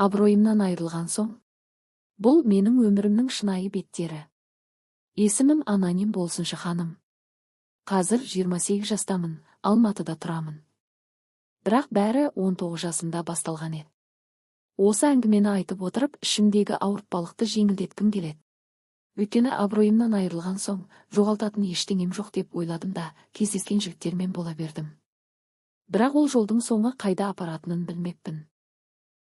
Абыройымнан айырылған соң. Бұл менің өмірімнің шынайы беттері. Есімім аноним болсыншы ханым. Қазір 28 жастамын, Алматыда тұрамын. Бірақ бәрі 19 жасымда басталған еді. Осы әңгімені айтып отырып, ішімдегі ауыртпалықты жеңілдеткім келеді. Өйткені абыройымнан айырылған соң, жоғалтатын ештеңем жоқ деп ойладым да, кездескен жігіттермен бола бердім. Бірақ ол жолдың соңы қайда апаратынын білмеппін.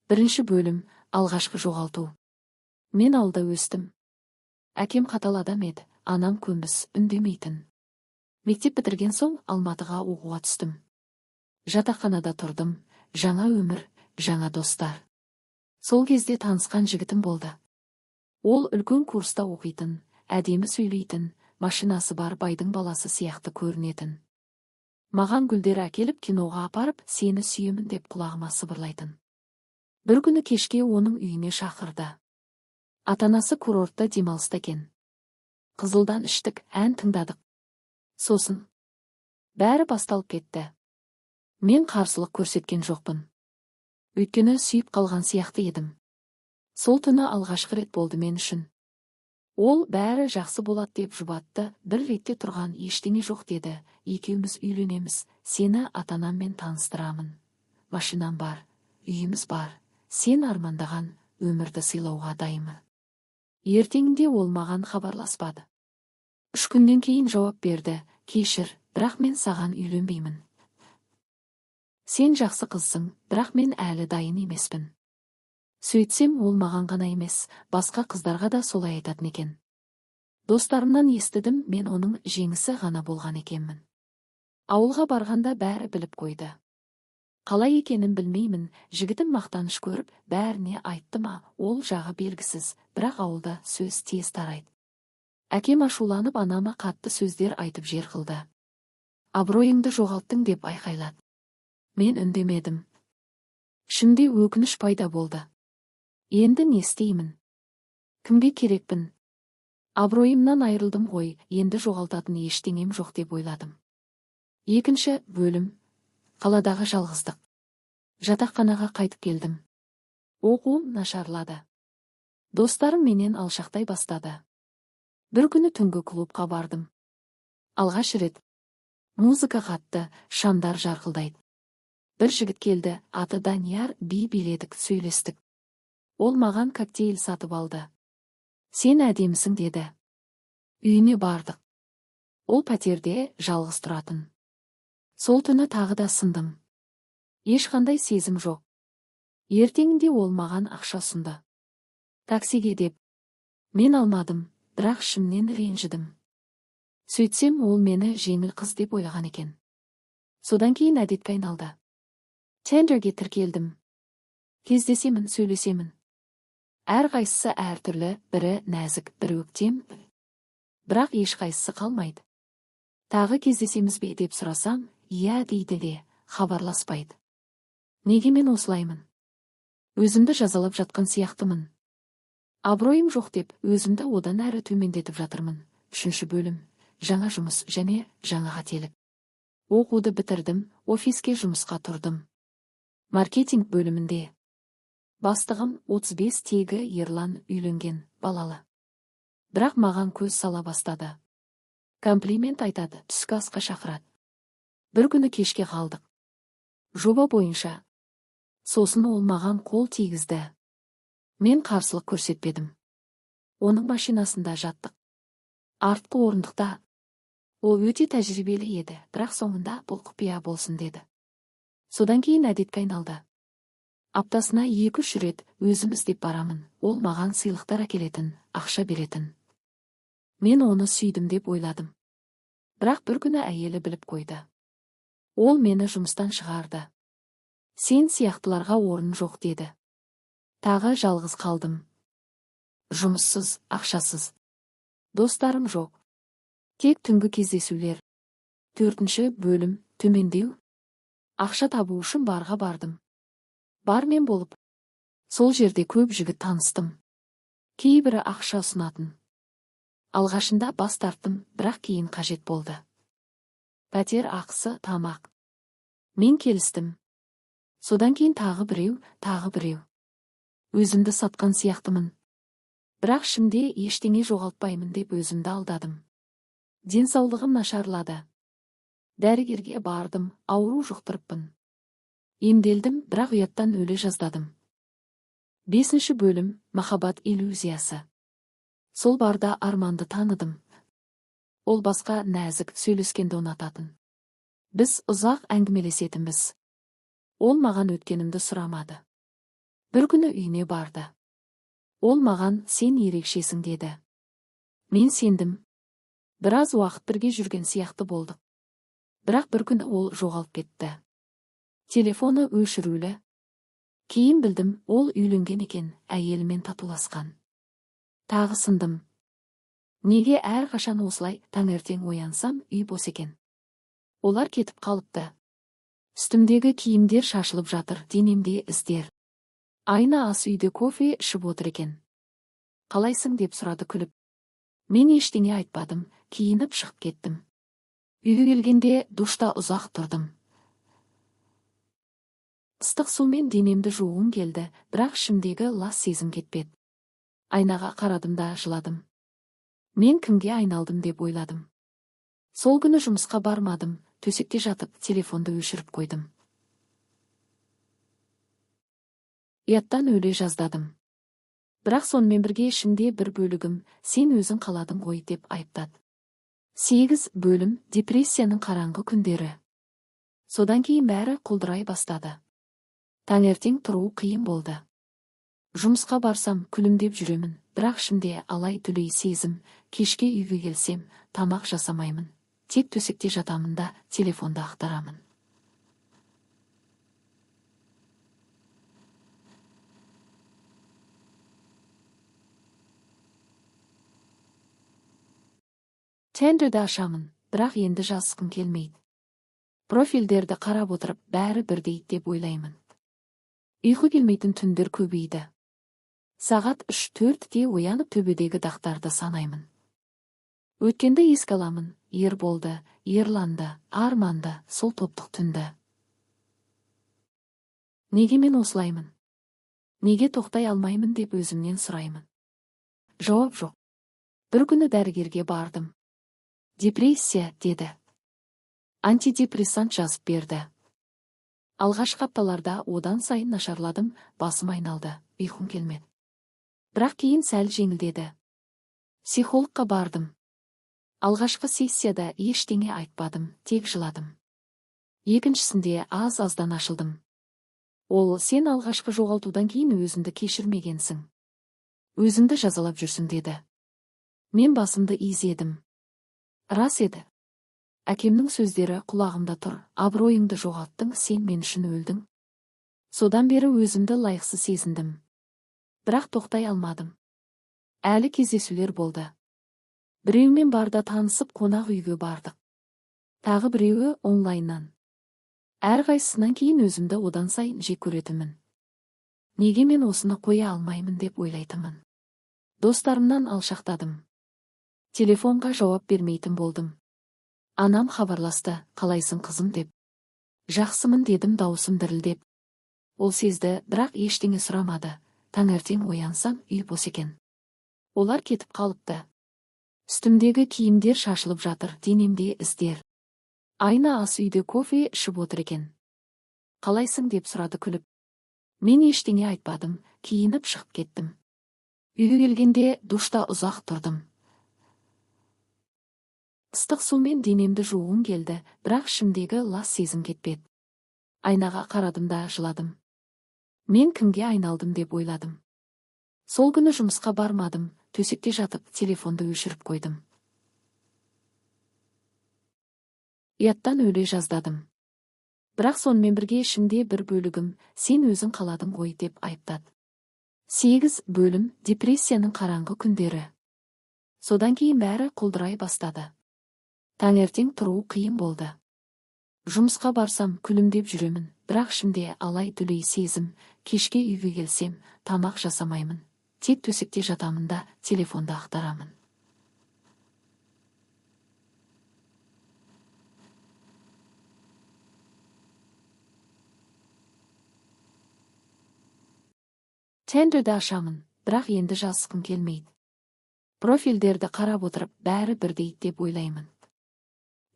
Бірінші бөлім, алғашқы жоғалту. Мен ауылда өстім. Әкем қатал адам еді, анам көнбіс, үндемейтін. Мектеп бітірген соң Алматыға оқуға түстім. Жатақханада тұрдым, жаңа өмір, жаңа достар. Сол кезде танысқан жігітім болды. Ол үлкен курста оқитын, әдемі сөйлейтін, машинасы бар байдың баласы сияқты көрінетін. Маған гүлдер әкеліп киноға апарып, сені сүйемін деп құлағыма сыбырлайтын. Бір күні кешке оның үйіне шақырды. Атанасы курортта демалыста екен. Қызылдан іштік, ән тыңдадық. Сосын бәрі басталып кетті. Мен қарсылық көрсеткен жоқпын. Өйткені сүйіп қалған сияқты едім. Сол түні алғашқы рет болды мен үшін. Ол бәрі жақсы болады деп жұбатты, бір ретте тұрған ештеңе жоқ деді. Екеуміз үйленеміз, сені атанаммен таныстырамын. Машинам бар, үйіміз бар, сен армандаған өмірді сыйлауға дайынмын. Ертеңінде ол маған хабарласпады. 3 күннен кейін жауап берді, кешір, бірақ мен саған үйленбеймін. Сен жақсы қызсың, бірақ мен әлі дайын емеспін. Сөйтсем, ол маған ғана емес, басқа қыздарға да солай айтатын екен. Достарымнан естідім, мен оның жеңісі ғана болған екенмін. Ауылға барғанда бәрі біліп қойды. Қалай екенін білмеймін, жігітім мақтаныш көріп, бәріне айтты ма, ол жағы белгісіз, бірақ ауылда сөз тез тарайды. Әкем ашуланып анама қатты сөздер айтып жер қылды. Абыройыңды жоғалттың деп айқайлады. Мен үндемедім. Ішімде өкініш пайда болды. Енді не істеймін? Кімге керекпін? Абыройымнан айырылдым ғой, енді жоғалтатын ештеңем жоқ деп ойладым. Екінші бөлім. Қаладағы жалғыздық. Жатақханаға қайтып келдім. Оқуым нашарлады. Достарым менен алшақтай бастады. Бір күні түнгі клубқа бардым. Алғаш рет. Музыка қатты, шамдар жарқылдайды. Бір жігіт келді, аты Данияр, би биледік, сөйлестік. Ол маған коктейль сатып алды. Сен әдемісің деді. Үйіне бардық. Ол пәтерде жалғыз тұратын. Сол түні тағы да сындым. Ешқандай сезім жоқ. Ертеңінде ол маған ақша ұсынды. Таксиге деп. Мен алмадым, бірақ ішімнен ренжідім. Сөйтсем, ол мені жеңіл қыз деп ойлаған екен. Содан кейін әдетке айналды. Тендерге тіркелдім. Кездесемін, сөйлесемін. Әр қайсысы әртүрлі, бірі нәзік, бірі өктем. Бірақ ешқайсысы қалмайды. Тағы кездесеміз бе деп сұрасам, иә дейді де, хабарласпайды. Неге мен осылаймын? Өзімді жазалап жатқан сияқтымын. Абыройым жоқ деп, өзімді одан әрі төмендетіп жатырмын. 3 бөлім. Жаңа жұмыс және жаңа қателік. Оқуды бітірдім, офиске жұмысқа тұрдым. Маркетинг бөлімінде. Бастығым 35 тегі ерлан, үйленген, балалы. Бірақ маған көз сала бастады. Комплимент айтады, түскі асқа шақырады. Бір күні кешке қалдық. Жоба бойынша. Сосын ол маған қол тигізді. Мен қарсылық көрсетпедім. Оның машинасында жаттық. Артқы орындықта. Ол өте тәжірибелі еді, бірақ соңында бұл құпия болсын деді. Содан кейін әдетке айналды. Аптасына 2-3 рет өзім іздеп барамын. Ол маған сыйлықтар әкелетін, ақша беретін. Мен оны сүйдім деп ойладым. Бірақ бір күні әйелі біліп қойды. Ол мені жұмыстан шығарды. Сен сияқтыларға орын жоқ деді. Тағы жалғыз қалдым. Жұмыссыз, ақшасыз. Достарым жоқ. Тек түнгі кездесулер. 4 бөлім, төмендеу. Ақша табу үшін барға бардым. Бармен болып. Сол жерде көп жігіт таныстым. Кейбірі ақша ұсынатын. Алғашында бас тарттым, бірақ кейін қажет болды. Пәтер ақысы, тамақ. Мен келістім. Содан кейін тағы біреу. Өзімді сатқан сияқтымын. Бірақ ішімде ештеңе жоғалтпаймын деп өзімді алдадым. Денсаулығым нашарлады. Дәрігерге бардым, ауру жұқтырыппын. Емделдім, бірақ ұяттан өле жаздадым. 5 бөлім, махаббат иллюзиясы. Сол барда арманды таныдым. Ол басқа нәзік сөйлескенді ұнататын. Біз ұзақ әңгімелесетінбіз. Ол маған өткенімді сұрамады. Бір күні үйіне барды. Ол маған сен ерекшесің деді. Мен сендім. Біраз уақыт бірге жүрген сияқты болдық. Бірақ бір күні ол жоғалып кетті. Телефоны өшірулі. Кейін білдім, ол үйленген екен, әйелімен татуласқан. Тағы сындым. Неге әрқашан осылай таңертең оянсам үй бос екен? Олар кетіп қалыпты. Үстімдегі киімдер шашылып жатыр, денемде іздер. Айна ас үйде кофе ішіп отыр екен. Қалайсың деп сұрады күліп. Мен ештеңе айтпадым, киініп шығып кеттім. Үйге келгенде душта ұзақ тұрдым. Ыстық сумен денемді жуғым келді, бірақ ішімдегі лас сезім кетпеді. Айнаға қарадым да жыладым. Мен кімге айналдым деп ойладым. Сол күні жұмысқа бармадым, төсекте жатып телефонды өшіріп қойдым. Ұяттан өле жаздадым. Бірақ сонымен бірге ішімде бір бөлігім, сен өзің қаладың ғой деп айыптады. 8 бөлім, депрессияның қараңғы күндері. Содан кейін бәрі құлдырай бастады. Таңертең тұру қиын болды. Жұмысқа барсам күлімдеп жүремін, бірақ ішімде алай-түлей сезім, кешке үйге келсем, тамақ жасамаймын. Тек төсекте жатамын да телефонды ақтарамын. Тендерді ашамын, бірақ енді жазғым келмейді. Профильдерді қарап отырып, бәрі бірдей деп ойлаймын. Ұйқы келмейтін түндер көбейді. Сағат 3-4-те оянып төбедегі дақтарды санаймын. Өткенді еске аламын, ер болды, ерланды, арманды, сол топтық түнді. Неге мен осылаймын? Неге тоқтай алмаймын деп өзімнен сұраймын. Жауап жоқ. Бір күні дәрігерге бардым. Депрессия, деді. Антидепрессант жазып берді. Алғашқы апталарда одан сайын нашарладым, басым айналды, ұйқым келмеді. Бірақ кейін сәл жеңілдеді. Психологқа бардым. Алғашқы сессияда ештеңе айтпадым, тек жыладым. Екіншісінде аз-аздан ашылдым. Ол, сен алғашқы жоғалтудан кейін өзіңді кешірмегенсің. Өзіңді жазалап жүрсің, деді. Мен басымды изедім. Рас еді. Әкемнің сөздері құлағымда тұр. Абыройыңды жоғалттың, сен мен үшін өлдің. Содан бері өзімді лайықсыз сезіндім. Бірақ тоқтай алмадым. Әлі кездесулер болды. Біреумен барда танысып қонақ үйге бардық. Тағы біреуі онлайннан. Әрқайсысынан кейін өзімді одан сайын жек көретінмін. Неге мен осыны қоя алмаймын деп ойлайтынмын. Достарымнан алшақтадым. Телефонға жауап бермейтін болдым. Анам хабарласты, қалайсың қызым деп. Жақсымын дедім дауысым дірілдеп. Ол сезді, бірақ ештеңе сұрамады. Таңертең оянсам үй бос екен. Олар кетіп қалыпты. Үстімдегі киімдер шашылып жатыр, денемде іздер. Айна ас үйде кофе ішіп отыр екен. Қалайсың деп сұрады күліп. Мен ештеңе айтпадым, киініп шығып кеттім. Үйге келгенде душта ұзақ тұрдым. Ыстық сумен денемді жуғым келді, бірақ ішімдегі лас сезім кетпеді. Айнаға қарадым да жыладым. Мен кімге айналдым деп ойладым. Сол күні жұмысқа бармадым, төсекте жатып телефонды өшіріп қойдым. Ұяттан өле жаздадым. Бірақ сонымен бірге ішімде бір бөлігім, сен өзің қаладың ғой деп айыптады. 8 бөлім, депрессияның қараңғы күндері. Содан кейін бәрі құлдырай бастады. Таңертең тұру қиын болды. Жұмысқа барсам күлімдеп жүремін, бірақ ішімде алай-түлей сезім, кешке үйге келсем, тамақ жасамаймын. Тек төсекте жатамын да телефонды ақтарамын. Тендерді ашамын, бірақ енді жазғым келмейді. Профильдерді қарап отырып, бәрі бірдей деп ойлаймын.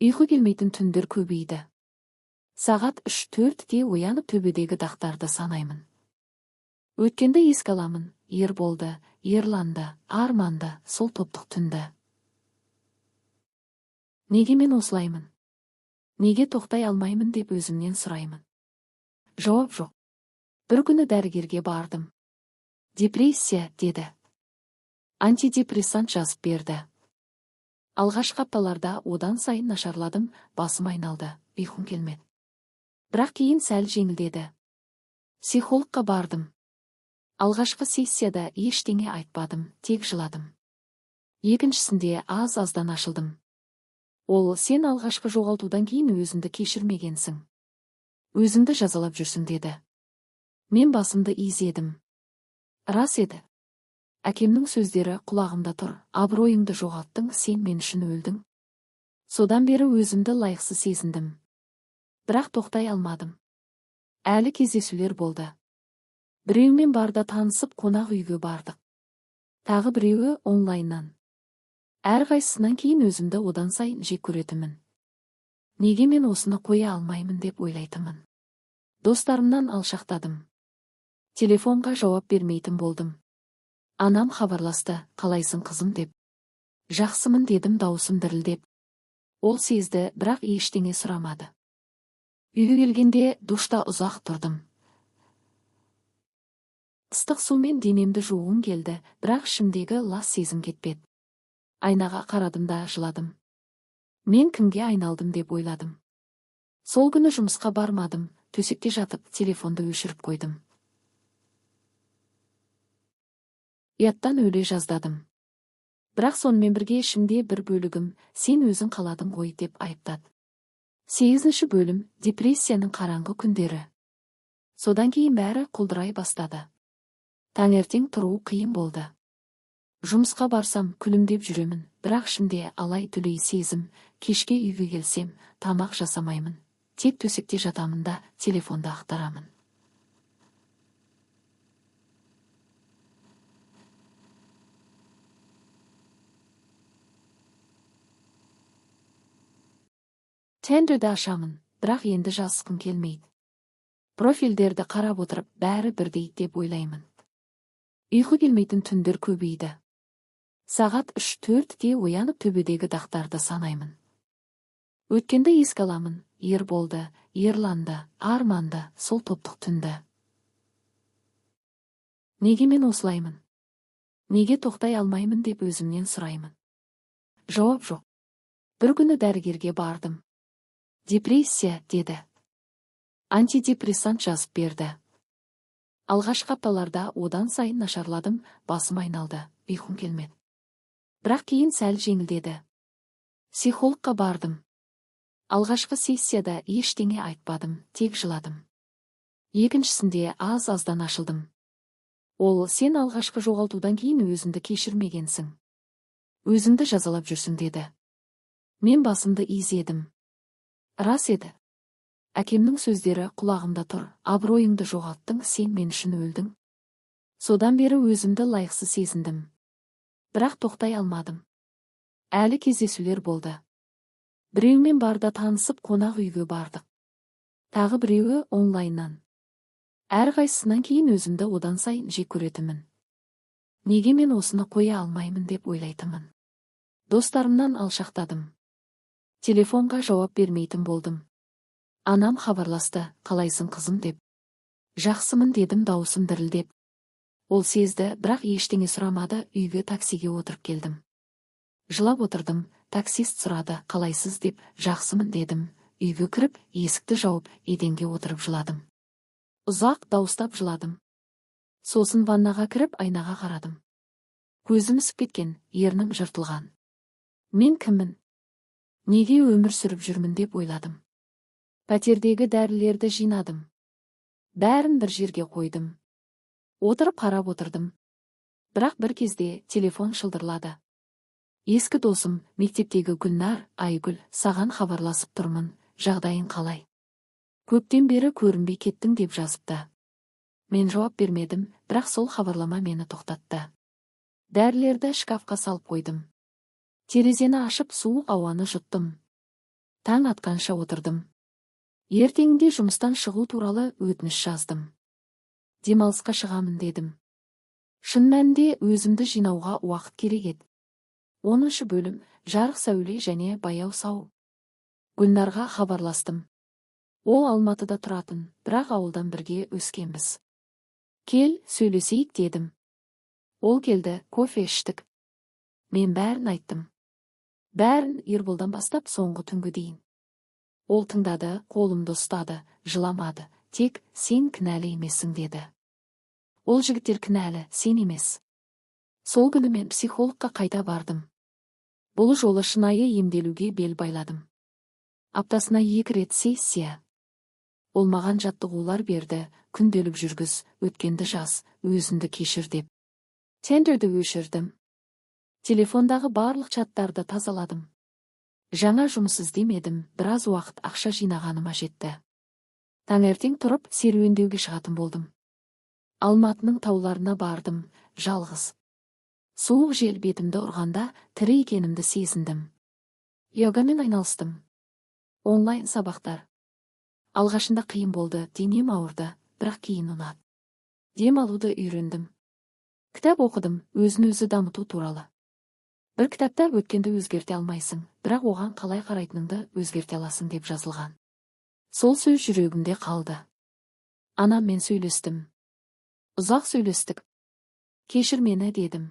Ұйқы келмейтін түндер көбейді. Сағат 3-4-те оянып төбедегі дақтарды санаймын. Өткенді еске аламын, Ерболды, Ерланды, Арманды, сол топтық түнді. Неге мен осылаймын? Неге тоқтай алмаймын деп өзімнен сұраймын. Жауап жоқ. Бір күні дәрігерге бардым. Депрессия, деді. Антидепрессант жазып берді. Алғашқы апталарда одан сайын нашарладым, басым айналды, ұйқым келмеді. Бірақ кейін сәл жеңілдеді. Психологқа бардым. Алғашқы сессияда ештеңе айтпадым, тек жыладым. Екіншісінде аз-аздан ашылдым. Ол, сен алғашқы жоғалтудан кейін өзіңді кешірмегенсің. Өзіңді жазалап жүрсің, деді. Мен басымды изедім. Рас еді. Әкемнің сөздері құлағымда тұр. Абыройыңды жоғалттың, сен мен үшін өлдің. Содан бері өзімді лайықсыз сезіндім. Бірақ тоқтай алмадым. Әлі кездесулер болды. Біреумен барда танысып қонақ үйге бардық. Тағы біреуі онлайннан. Әрқайсысынан кейін өзімді одан сайын жек көретімін. Неге мен осыны қоя алмаймын деп ойлайтымын. Достарымнан алшақтадым. Телефонға жауап бермейтін болдым. Анам хабарласты, қалайсың қызым деп. Жақсымын дедім, дауысым дірілдеп. Ол сезді, бірақ ештеңе сұрамады. Үйге келгенде душта ұзақ тұрдым. Ыстық сумен денемді жуғым келді, бірақ ішімдегі лас сезім кетпеді. Айнаға қарадым да жыладым. Мен кімге айналдым деп ойладым. Сол күні жұмысқа бармадым, төсекте жатып телефонды өшіріп қойдым. Ұяттан өле жаздадым. Бірақ сонымен бірге ішімде бір бөлігім, сен өзің қаладың ғой деп айыптады. 8-ші бөлім, депрессияның қараңғы күндері. Содан кейін бәрі құлдырай бастады. Таңертең тұру қиын болды. Жұмысқа барсам күлімдеп жүремін, бірақ ішімде алай-түлей сезім, кешке үйге келсем, тамақ жасамаймын. Тек төсекте жатамын да, телефонды ақтарамын. Тендерді ашамын, бірақ енді жазғым келмейді. Профильдерді қарап отырып, бәрі бірдей деп ойлаймын. Ұйқы келмейтін түндер көбейді. Сағат 3-4-те оянып төбедегі дақтарды санаймын. Өткенді еске аламын, Ерболды, Ерланды, Арманды, сол топтық түнді. Неге мен осылаймын? Неге тоқтай алмаймын деп өзімнен сұраймын. Жауап жоқ. Бір күні дәрігерге бардым. Депрессия, деді. Антидепрессант жазып берді. Алғашқы апталарда одан сайын нашарладым, басым айналды, ұйқым келмеді. Бірақ кейін сәл жеңілдеді. Психологқа бардым. Алғашқы сессияда ештеңе айтпадым, тек жыладым. Екіншісінде аз-аздан ашылдым. Ол, сен алғашқы жоғалтудан кейін өзіңді кешірмегенсің. Өзіңді жазалап жүрсің, деді. Мен басымды изедім. Рас еді. Әкемнің сөздері құлағымда тұр. Абыройыңды жоғалттың, сен мен үшін өлдің. Содан бері өзімді лайықсыз сезіндім. Бірақ тоқтай алмадым. Әлі кездесулер болды. Біреумен барда танысып қонақ үйге бардық. Тағы біреуі онлайннан. Әрқайсысынан кейін өзімді одан сайын жек көретімін. Неге мен осыны қоя алмаймын деп ойлайтымын. Достарымнан алшақтадым. Телефонға жауап бермейтін болдым. Анам хабарласты, қалайсың қызым деп. Жақсымын дедім, дауысым дірілдеп. Ол сезді, бірақ ештеңе сұрамады, үйге таксиге отырып келдім. Жылап отырдым, таксист сұрады, қалайсыз деп, жақсымын дедім. Үйге кіріп, есікті жауып, еденге отырып жыладым. Ұзақ дауыстап жыладым. Сосын ваннаға кіріп, айнаға қарадым. Көзім ісіп кеткен, ернім жыртылған. Мен кіммін? Неге өмір сүріп жүрмін деп ойладым. Пәтердегі дәрілерді жинадым. Бәрін бір жерге қойдым. Отырып қарап отырдым. Бірақ бір кезде телефон шылдырлады. Ескі досым, мектептегі Гүлнар, Айгүл, саған хабарласып тұрмын, жағдайың қалай? Көптен бері көрінбей кеттің деп жазыпты. Мен жауап бермедім, бірақ сол хабарлама мені тоқтатты. Дәрілерді шкафқа салып қойдым. Терезені ашып суық ауаны жұттым. Таң атқанша отырдым. Ертеңінде жұмыстан шығу туралы өтініш жаздым. Демалысқа шығамын дедім. Шын мәнінде өзімді жинауға уақыт керек еді. 10 бөлім, жарық сәуле және баяу сау. Гүлнарға хабарластым. Ол Алматыда тұратын, бірақ ауылдан бірге өскенбіз. Кел, сөйлесейік дедім. Ол келді, кофе іштік. Мен бәрін айттым. Бәрін Ерболдан бастап соңғы түнгі дейін. Ол тыңдады, қолымды ұстады, жыламады. Тек сен кінәлі емессің деді. Ол жігіттер кінәлі, сен емес. Сол күні мен психологқа қайта бардым. Бұл жолы шынайы емделуге бел байладым. Аптасына 2 рет сессия. Ол маған жаттығулар берді, күнделік жүргіз, өткенді жаз, өзіңді кешір деп. Тендерді өшірдім. Телефондағы барлық чаттарды тазаладым. Жаңа жұмыс іздемедім, біраз уақыт ақша жинағаныма жетті. Таңертең тұрып серуендеуге шығатын болдым. Алматының тауларына бардым, жалғыз. Суық жел бетімді ұрғанда тірі екенімді сезіндім. Йогамен айналыстым. Онлайн сабақтар. Алғашында қиын болды, денем ауырды, бірақ кейін ұнады. Дем алуды үйрендім. Кітап оқыдым, өзін-өзі дамыту туралы. Бір кітапта өткенді өзгерте алмайсың, бірақ оған қалай қарайтыныңды өзгерте аласың деп жазылған. Сол сөз жүрегімде қалды. Анаммен сөйлестім. Ұзақ сөйлестік. Кешір мені дедім.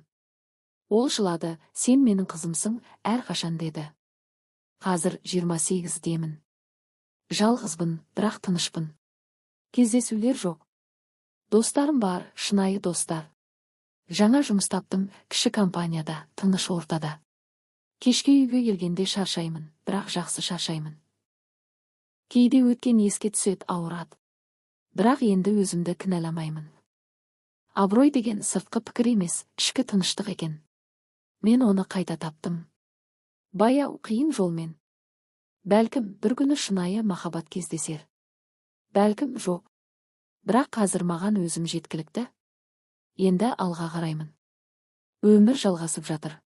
Ол жылады, сен менің қызымсың, әрқашан деді. Қазір 28-демін. Жалғызбын, бірақ тынышпын. Кездесулер жоқ. Достарым бар, шынайы достар. Жаңа жұмыс таптым, кіші компанияда, тыныш ортада. Кешке үйге келгенде шаршаймын, бірақ жақсы шаршаймын. Кейде өткен еске түсет ауырады. Бірақ енді өзімді кінәламаймын. Абырой деген сыртқы пікір емес, ішкі тыныштық екен. Мен оны қайта таптым. Баяу, қиын жолмен. Бәлкім, бір күні шынайы махаббат кездесер. Бәлкім, жоқ. Бірақ қазір маған өзім жеткілікті. Енді алға қараймын. Өмір жалғасып жатыр.